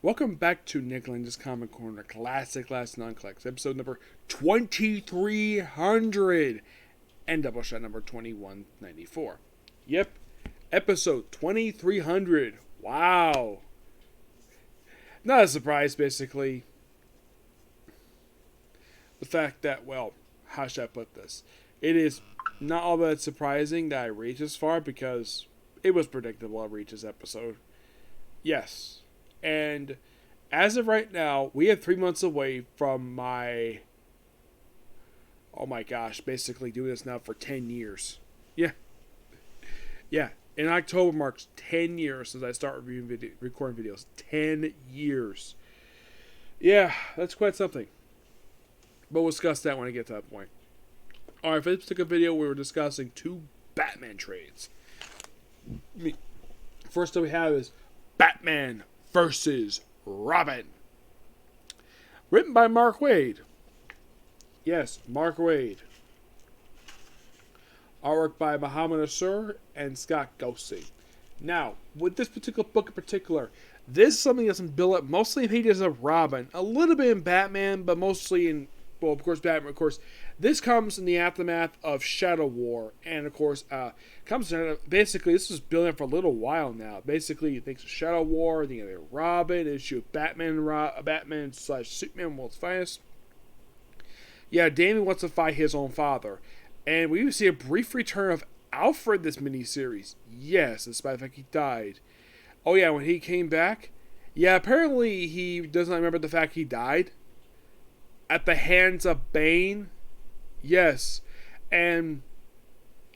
Welcome back to Nick Lenz's Comic Corner, Classic Last Non-Collects, episode number 2300, and Doubleshot number 2194. Yep, episode 2300. Wow. Not a surprise, basically. The fact that, well, how should I put this? It is not all that surprising that I reached this far because it was predictable I reached this episode. Yes. And as of right now, we are 3 months away from my... Oh my gosh, basically doing this now for 10 years. Yeah. In October marks 10 years since I started recording videos. 10 years. Yeah, that's quite something. But we'll discuss that when I get to that point. Alright, for this particular video, we were discussing 2 Batman trades. First that we have is Batman versus Robin. Written by Mark Waid. Yes, Mark Waid. Artwork by Muhammad Assur and Scott Ghosting. Now, with this particular book in particular, this is something that's been built up mostly in pages of Robin, a little bit in Batman, but mostly in, well, of course, Batman, of course. This comes in the aftermath of Shadow War, and of course, basically, this was building up for a little while now. Basically, thanks to Shadow War, the other Robin, issue of Batman / Superman World's Finest. Yeah, Damian wants to fight his own father, and we even see a brief return of Alfred this miniseries. Yes, despite the fact he died. Oh yeah, when he came back, yeah, apparently he does not remember the fact he died at the hands of Bane. Yes, and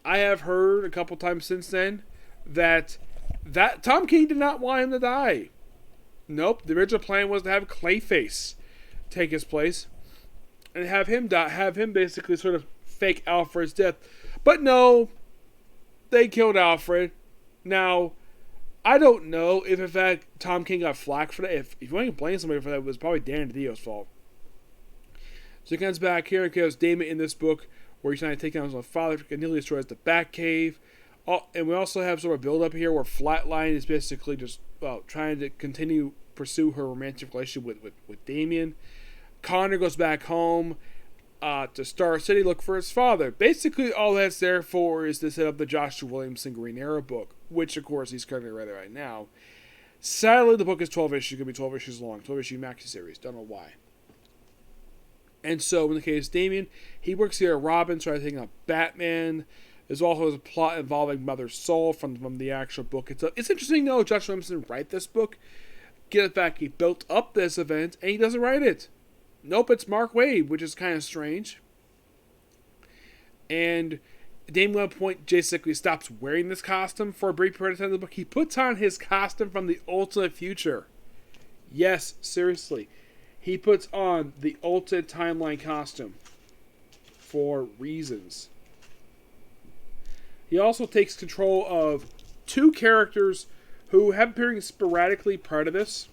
I have heard a couple times since then that Tom King did not want him to die. Nope, the original plan was to have Clayface take his place and have him die, have him basically sort of fake Alfred's death. But no, they killed Alfred. Now, I don't know if in fact Tom King got flack for that. If you want to blame somebody for that, it was probably Dan DiDio's fault. So he comes back here because Damian in this book where he's trying to take down his own father, nearly destroys the Batcave. And we also have sort of a build up here where Flatline is basically just trying to pursue her romantic relationship with Damian. Connor goes back home to Star City, look for his father. Basically, all that's there for is to set up the Joshua Williamson Green Arrow book, which of course he's currently writing right now. Sadly, the book is 12 issues, going to be 12 issues long, 12 issue maxi series. Don't know why. And so, in the case of Damian, he works here at Robin, trying to take out Batman. There's also a plot involving Mother Soul from the actual book. It's interesting, though, Joshua Williamson didn't write this book. Get it back, he built up this event, and he doesn't write it. Nope, it's Mark Waid, which is kind of strange. And Damian at one point basically stops wearing this costume for a brief period of time in the book. He puts on his costume from the alternate future. Yes, seriously. He puts on the alternate timeline costume for reasons. He also takes control of 2 characters who have appearing sporadically prior to this.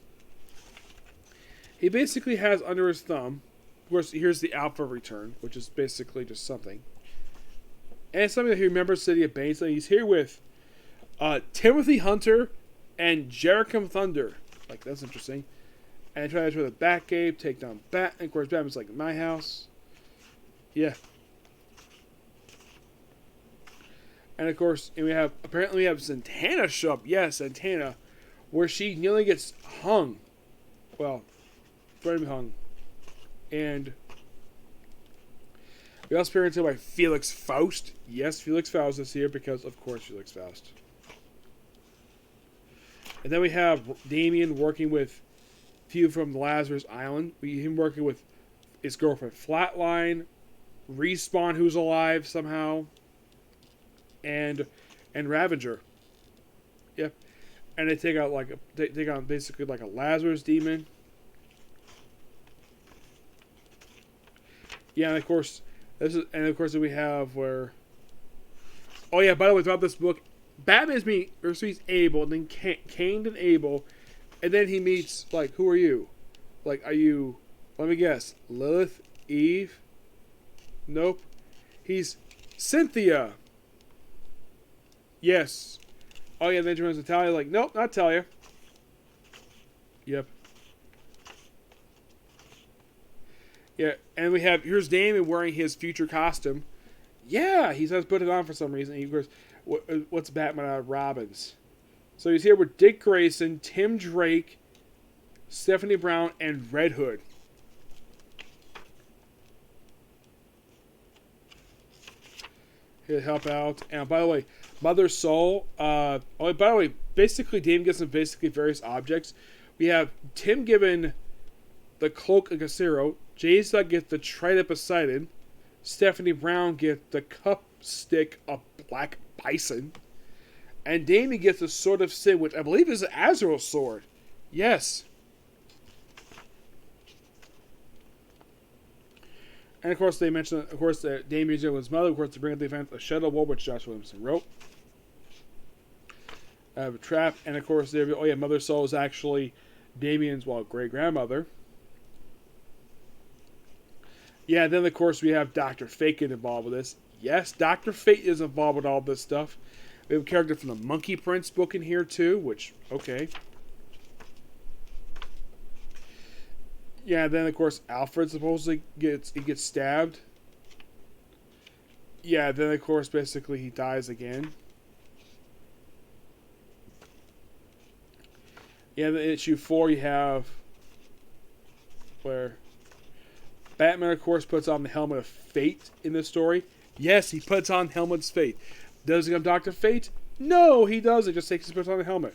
He basically has under his thumb, of course, here's the Alpha return, which is basically just something. And it's something that he remembers City of Bane. So he's here with Timothy Hunter and Jericho Thunder. Like, that's interesting. And try to destroy the Batcave, take down Bat. And of course, Batman's like, my house. Yeah. And of course, apparently we have Santana show up. Yes, Santana. Where she nearly gets hung. Well, threatened to be hung. And we also appear by Felix Faust. Yes, Felix Faust is here because, of course, Felix Faust. And then we have Damian working with few from Lazarus Island. Him working with his girlfriend Flatline, Respawn, who's alive somehow, and Ravager. Yep. And they take on basically like a Lazarus demon. Yeah, and of course we have where. Oh yeah, by the way, throughout this book, Batman meets Abel, and then Cain and Abel. And then he meets, like, who are you? Like, are you, let me guess, Lilith? Eve? Nope. He's Cynthia. Yes. Oh, yeah, then he turns to Talia, like, nope, not Talia. Yep. Yeah, and we have here's Damon wearing his future costume. Yeah, he says put it on for some reason. He goes, "What's Batman out of Robins?" So he's here with Dick Grayson, Tim Drake, Stephanie Brown, and Red Hood. Here to help out. And by the way, Mother Soul. By the way, basically, Damon gets some basically various objects. We have Tim given the cloak of Casero. Jason gets the Trident of Poseidon. Stephanie Brown gets the cup stick of Black Bison. And Damien gets the Sword of Sin, which I believe is an Azrael sword. Yes. And of course, they mentioned, of course, that Damien's with his mother, of course, to bring up the event of Shadow War, which Josh Williamson wrote. A trap, and of course, there. Oh yeah, Mother Soul is actually Damien's great grandmother. Yeah, then of course we have Dr. Fate involved with this. Yes, Dr. Fate is involved with all this stuff. We have a character from the Monkey Prince book in here too, which okay. Yeah, then of course Alfred supposedly gets stabbed. Yeah, then of course basically he dies again. Yeah, in issue 4 you have where Batman of course puts on the helmet of Fate in this story. Yes, he puts on Helmet's Fate. Does he become Dr. Fate? No, he doesn't. Just takes his puts on the helmet.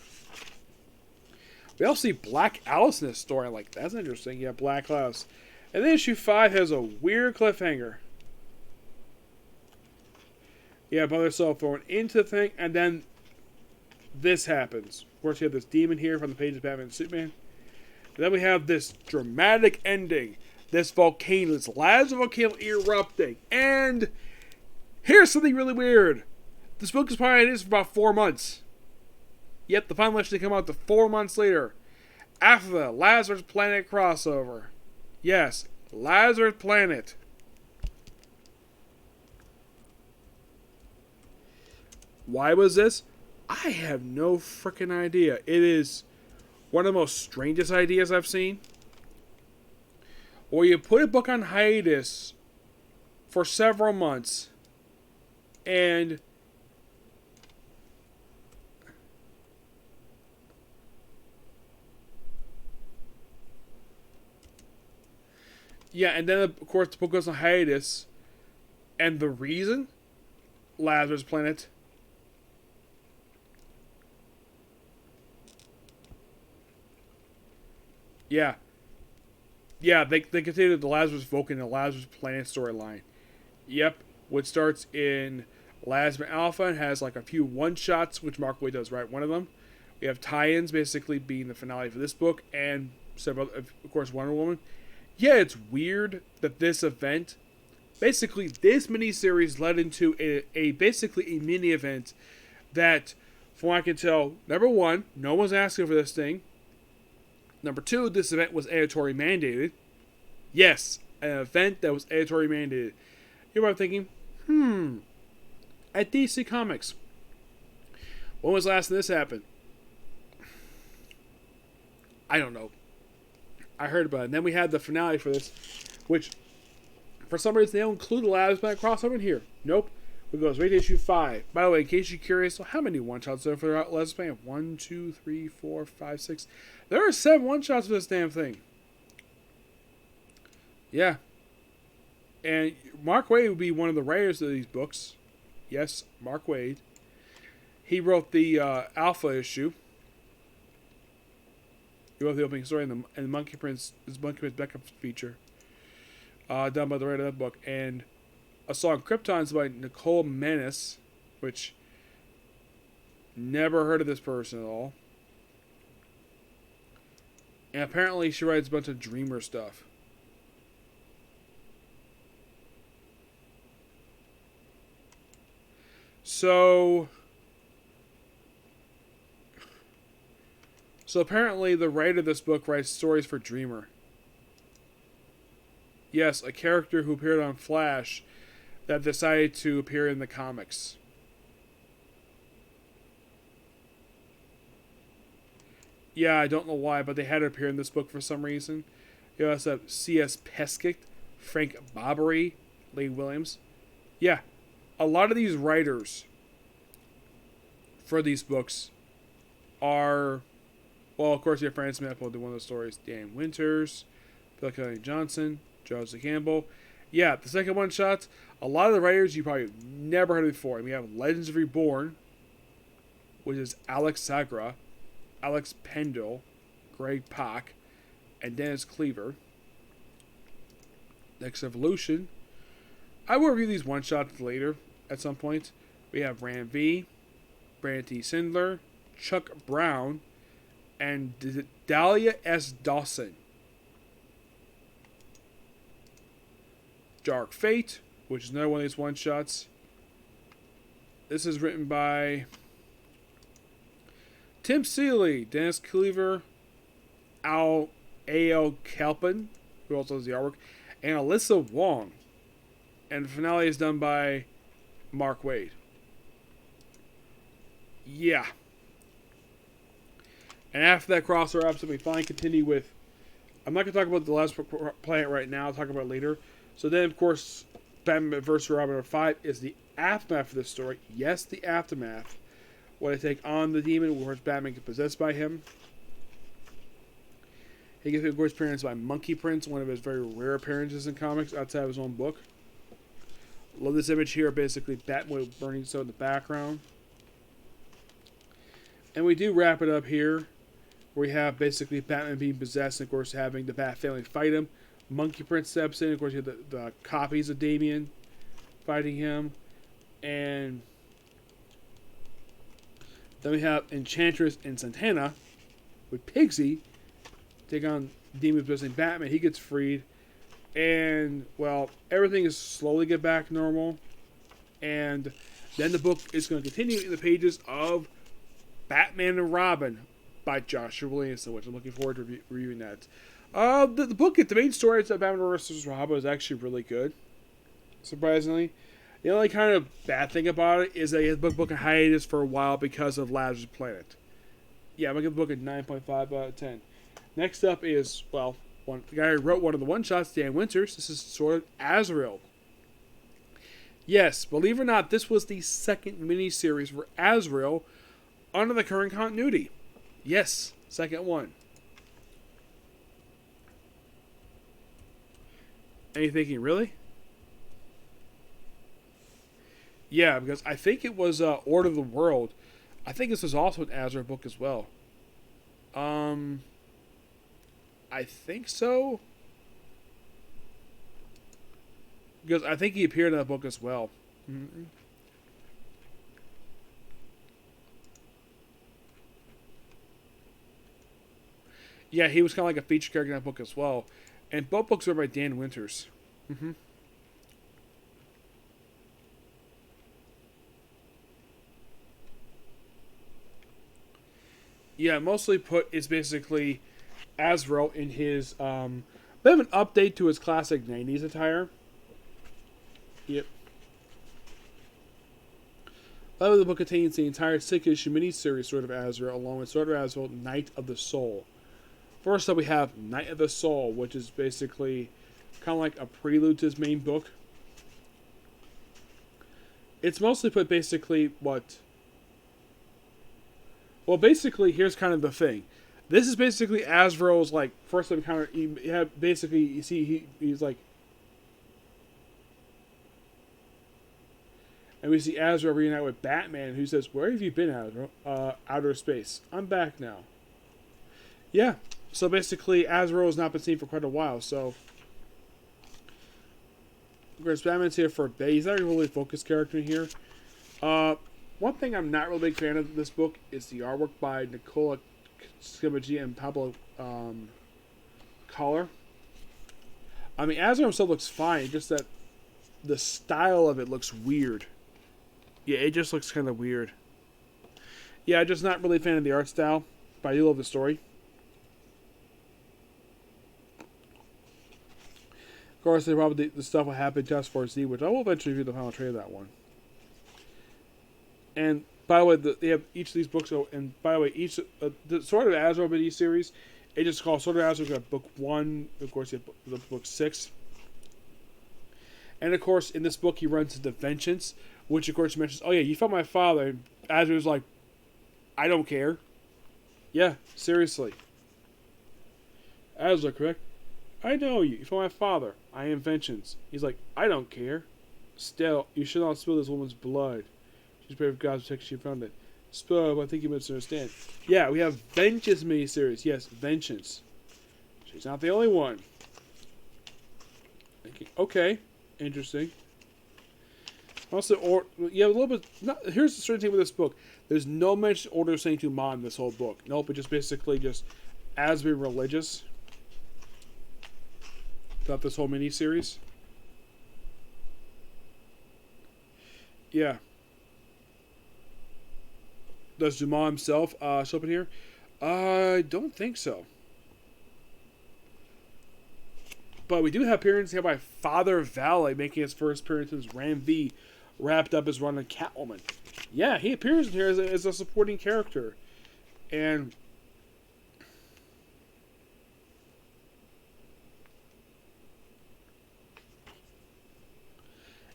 We also see Black Alice in this story. I'm like, that's interesting. Yeah, Black Alice. And then issue 5 has a weird cliffhanger. Yeah, Mother Soul thrown into the thing, and then this happens. Of course, you have this demon here from the pages of Batman and Superman. And then we have this dramatic ending. This volcano, this lava volcano erupting. And here's something really weird. This book is probably for about 4 months. Yep, the final issue come out 4 months later. After the Lazarus Planet crossover. Yes, Lazarus Planet. Why was this? I have no freaking idea. It is one of the most strangest ideas I've seen. Or you put a book on hiatus for several months and and then of course the book goes on hiatus, and the reason? Lazarus Planet. Yeah. Yeah, they continued the Lazarus Vulcan and the Lazarus Planet storyline. Yep, which starts in Lazarus Alpha and has like a few one-shots, which Mark Waid does write one of them. We have tie-ins basically being the finale for this book, and several, of course, Wonder Woman. Yeah, it's weird that this event, basically this miniseries led into a basically a mini event that, from what I can tell, number one, no one's asking for this thing. Number 2, this event was editorially mandated. Yes, an event that was editorially mandated. You're probably thinking, at DC Comics, when was the last time this happened? I don't know. I heard about it. And then we had the finale for this, which, for some reason, they don't include the Lazarus Planet crossover in here. Nope. It goes right to issue 5. By the way, in case you're curious, how many one-shots are there for the Lazarus Planet? 1, 2, 3, 4, 5, 6. There are 7 one-shots for this damn thing. Yeah. And Mark Waid would be one of the writers of these books. Yes, Mark Waid. He wrote the Alpha issue. He wrote the opening story in the Monkey Prince backup feature. Done by the writer of that book. And A Song Krypton is by Nicole Menace, which never heard of this person at all. And apparently she writes a bunch of Dreamer stuff. So apparently the writer of this book writes stories for Dreamer. Yes, a character who appeared on Flash that decided to appear in the comics. Yeah, I don't know why, but they had to appear in this book for some reason. You also have C.S. Peskick, Frank Barbary, Lee Williams. Yeah, a lot of these writers for these books are, well, of course, you have Frank Smith will do one of the stories, Dan Winters, Phil Kelly Johnson, Joseph Campbell. Yeah, the second one shots, a lot of the writers you probably never heard of before. And we have Legends of Reborn, which is Alex Sagra, Alex Pendle, Greg Pak, and Dennis Cleaver. Next Evolution. I will review these one-shots later at some point. We have Rand V, Brandon T. Sindler, Chuck Brown, and Dahlia S. Dawson. Dark Fate, which is another one of these one-shots. This is written by Tim Seeley, Dennis Cleaver, A.L. Kalpin, who also does the artwork, and Alyssa Wong. And the finale is done by Mark Waid. Yeah. And after that crossover episode, we finally continue with... I'm not going to talk about the last planet right now. I'll talk about it later. So then, of course, Batman vs. Robin number 5 is the aftermath of this story. Yes, the aftermath. When they take on the demon, where Batman gets possessed by him. He gets, of course, appearance by Monkey Prince, one of his very rare appearances in comics outside of his own book. Love this image here, basically Batman burning so in the background. And we do wrap it up here, where we have basically Batman being possessed, and of course having the Bat family fight him. Monkey Prince steps in, of course you have the copies of Damian fighting him. And then we have Enchantress and Santana with Pigsy take on demon possessing Batman. He gets freed. And, well, everything is slowly get back normal. And then the book is going to continue in the pages of Batman and Robin by Joshua Williamson, which I'm looking forward to reviewing that. The book, the main story of Batman vs. Robin is actually really good, surprisingly. The only kind of bad thing about it is that the book in hiatus for a while because of Lazarus Planet. Yeah, I'm going to give the book a 9.5 out of 10. Next up is, well, the guy who wrote one of the one-shots, Dan Winters. This is sort of Azrael. Yes, believe it or not, this was the second miniseries for Azrael under the current continuity. Yes, second one. And you're thinking, really? Yeah, because I think it was Order of the World. I think this was also an Azrael book as well. I think so. Because I think he appeared in that book as well. Mm-hmm. Yeah, he was kind of like a feature character in that book as well. And both books were by Dan Winters. Mm-hmm. Yeah, mostly put is basically Azrael in his bit of an update to his classic 90s attire. Yep. The book contains the entire 6-issue miniseries Sword of Azrael, along with Sword of Azrael, Night of the Soul. First up, we have Night of the Soul, which is basically kind of like a prelude to his main book. It's mostly put basically what... Well, basically, here's kind of the thing. This is basically Azrael's, like, first encounter. Basically, you see, he's like... And we see Azrael reunite with Batman, who says, "Where have you been, Azrael? Outer space. I'm back now." Yeah. So basically, Azrael has not been seen for quite a while, so... Of course, Batman's here for a bit. He's not a really focused character here. One thing I'm not really a big fan of this book is the artwork by Nicola Skibbergy and Pablo Collar. I mean, Azrael himself looks fine, just that the style of it looks weird. Yeah, it just looks kind of weird. Yeah, I'm just not really a fan of the art style, but I do love the story. Of course, probably the stuff will happen to Task Force Z, which I will eventually review the final trailer of that one. And by the way, they have each of these books. And by the way, each the Sword of Azrael mini series, it just called Sword of Azrael. Got book 1, of course, you have the book 6. And of course, in this book, he runs into Vengeance, which of course mentions, oh yeah, you found my father. And Azrael's like, I don't care. Yeah, seriously. Azrael, correct? I know you. You found my father. I am Vengeance. He's like, I don't care. Still, you should not spill this woman's blood. She's praying for God's protection. She found it. Spill, but I think you misunderstand. Yeah, we have Vengeance miniseries. Yes, Vengeance. She's not the only one. Okay, interesting. Also, a little bit. Here's the certain thing with this book. There's no mention of Order of Saint Dumas in this whole book. Nope, it just basically just as being religious throughout this whole miniseries. Yeah. Does Dumas himself show up in here? I don't think so. But we do have appearance here by Father Valley making his first appearance as Ram V, wrapped up his run on Catwoman. Yeah, he appears in here as a supporting character. And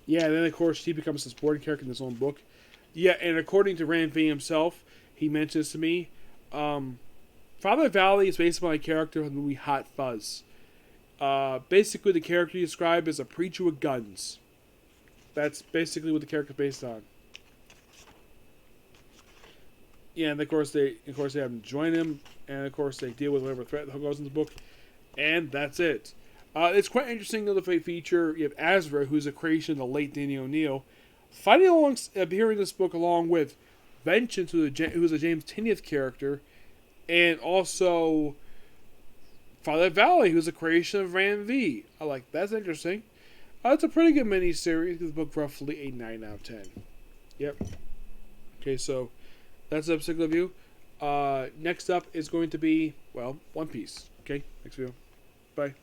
yeah, then of course he becomes a supporting character in his own book. Yeah, and according to Ram V himself, he mentions to me, Father Valley is based on a character from the movie Hot Fuzz. Basically, the character he described as a preacher with guns. That's basically what the character is based on. Yeah, and of course they have him join him, and of course they deal with whatever threat that goes in the book, and that's it. It's quite interesting though the feature. You have Azrael, who's a creation of the late Danny O'Neill, fighting along, appearing in this book along with Vengeance, who's a James Tynion character, and also Father Valley, who's a creation of Ram V. I like that's interesting. It's a pretty good mini-series. The book roughly a 9 out of 10. Yep. Okay, so that's the particular view. Next up is going to be, well, One Piece. Okay, next video. Bye.